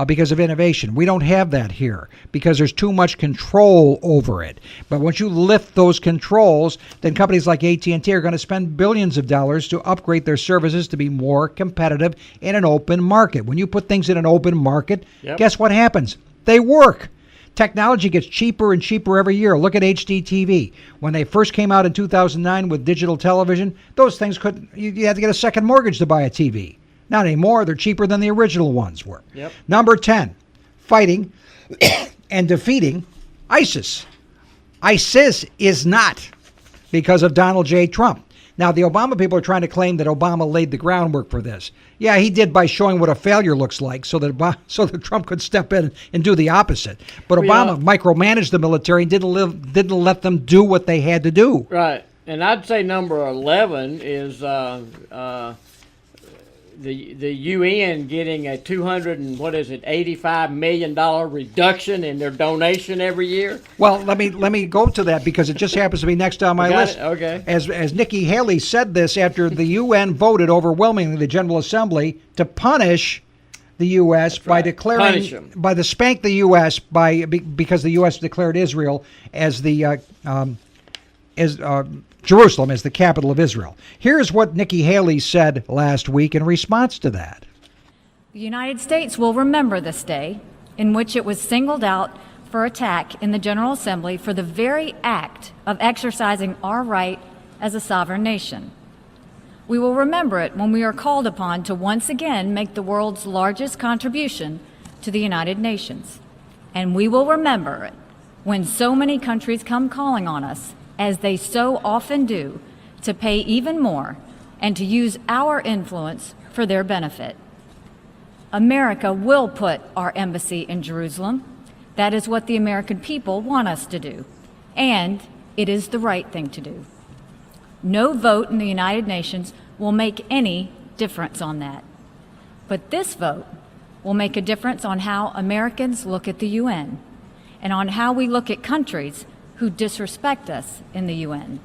because of innovation. We don't have that here because there's too much control over it. But once you lift those controls, then companies like AT&T are going to spend billions of dollars to upgrade their services to be more competitive in an open market. When you put things in an open market, guess what happens? They work. Technology gets cheaper and cheaper every year. Look at HDTV. When they first came out in 2009 with digital television, those things you had to get a second mortgage to buy a TV. Not anymore. They're cheaper than the original ones were. Yep. Number 10, fighting and defeating ISIS. ISIS is not because of Donald J. Trump. Now, the Obama people are trying to claim that Obama laid the groundwork for this. Yeah, he did by showing what a failure looks like so that Trump could step in and do the opposite. But Obama micromanaged the military and didn't let them do what they had to do. Right. And I'd say number 11 is the UN getting a $85 million reduction in their donation every year. Well, let me go to that because it just happens to be next on my list. Okay. As Nikki Haley said this after the UN voted overwhelmingly, the General Assembly, to punish the U.S. by declaring spank the U.S. because the U.S. declared Israel as Jerusalem is the capital of Israel. Here's what Nikki Haley said last week in response to that. The United States will remember this day in which it was singled out for attack in the General Assembly for the very act of exercising our right as a sovereign nation. We will remember it when we are called upon to once again make the world's largest contribution to the United Nations. And we will remember it when so many countries come calling on us, as they so often do, to pay even more and to use our influence for their benefit. America will put our embassy in Jerusalem. That is what the American people want us to do, and it is the right thing to do. No vote in the United Nations will make any difference on that. But this vote will make a difference on how Americans look at the UN and on how we look at countries who disrespect us in the UN.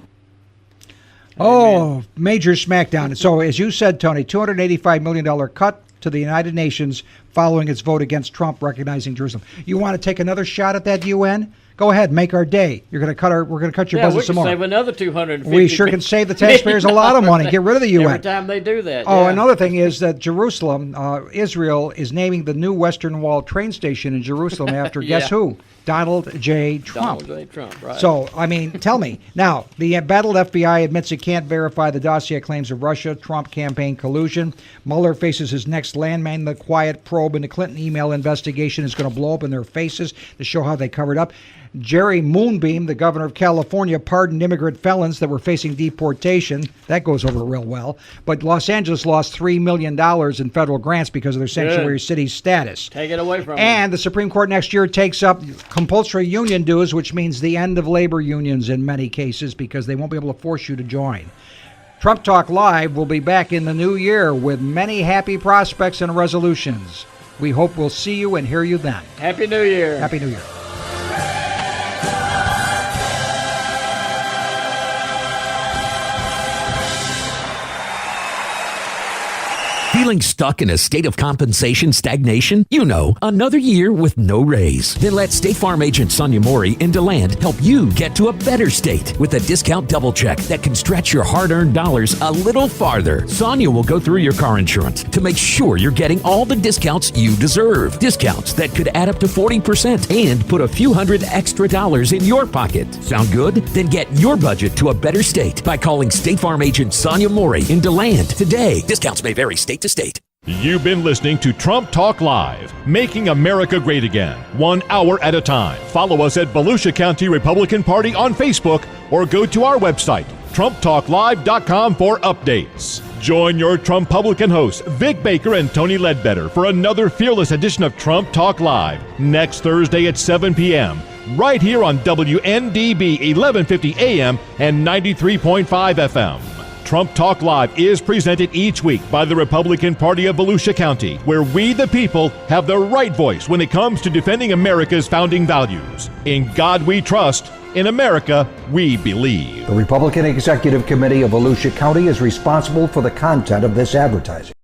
Oh, major smackdown. So, as you said, Tony, $285 million cut to the United Nations following its vote against Trump recognizing Jerusalem. You want to take another shot at that UN? Go ahead, make our day. We're going to cut your budget some more. Save another $250. We sure can save the taxpayers a lot of money. Get rid of the UN. Every time they do that. Oh, yeah. Another thing is that Jerusalem, Israel, is naming the new Western Wall train station in Jerusalem after guess who? Donald J. Trump. Donald J. Trump, right. So, I mean, tell me. Now, the embattled FBI admits it can't verify the dossier claims of Russia-Trump campaign collusion. Mueller faces his next landmine. The quiet probe in the Clinton email investigation is going to blow up in their faces to show how they covered up. Jerry Moonbeam, the governor of California, pardoned immigrant felons that were facing deportation. That goes over real well. But Los Angeles lost $3 million in federal grants because of their sanctuary city status. Take it away from them. And the Supreme Court next year takes up compulsory union dues, which means the end of labor unions in many cases because they won't be able to force you to join. Trump Talk Live will be back in the new year with many happy prospects and resolutions. We hope we'll see you and hear you then. Happy New Year. Happy New Year. Feeling stuck in a state of compensation stagnation? You know, another year with no raise. Then let State Farm agent Sonia Mori in DeLand help you get to a better state with a discount double check that can stretch your hard-earned dollars a little farther. Sonia will go through your car insurance to make sure you're getting all the discounts you deserve. Discounts that could add up to 40% and put a few hundred extra dollars in your pocket. Sound good? Then get your budget to a better state by calling State Farm agent Sonia Mori in DeLand today. Discounts may vary state to state. You've been listening to Trump Talk Live, making America great again, 1 hour at a time. Follow us at Volusia County Republican Party on Facebook or go to our website, TrumpTalkLive.com for updates. Join your Trumpublican hosts, Vic Baker and Tony Ledbetter, for another fearless edition of Trump Talk Live next Thursday at 7 p.m. right here on WNDB 1150 AM and 93.5 FM. Trump Talk Live is presented each week by the Republican Party of Volusia County, where we the people have the right voice when it comes to defending America's founding values. In God we trust, in America we believe. The Republican Executive Committee of Volusia County is responsible for the content of this advertising.